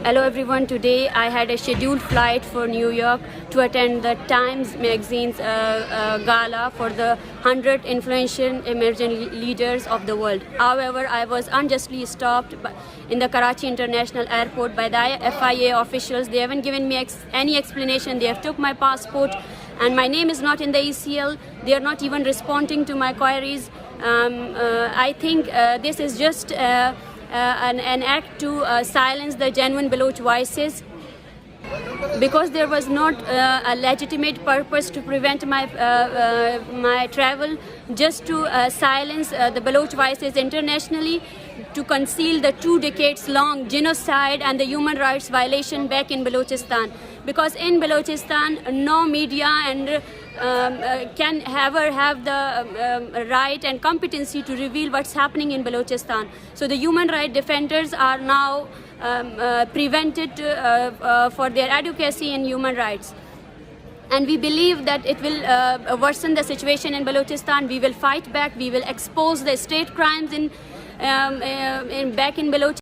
Hello everyone, today I had a scheduled flight for New York to attend the Times magazine's gala for the 100 influential emerging leaders of the world. However, I was unjustly stopped in the Karachi International Airport by the FIA officials. They haven't given me any explanation. They have took my passport and my name is not in the ECL. They are not even responding to my queries. I think this is just an act to silence the genuine Baloch voices, because there was not a legitimate purpose to prevent my travel, just to silence the Baloch voices internationally, to conceal the 2 decades long genocide and the human rights violation back in Balochistan. Because in Balochistan, no media and can ever have the right and competency to reveal what's happening in Balochistan. So the human rights defenders are now prevented for their advocacy in human rights. And we believe that it will worsen the situation in Balochistan. We will fight back. We will expose the state crimes back in Balochistan.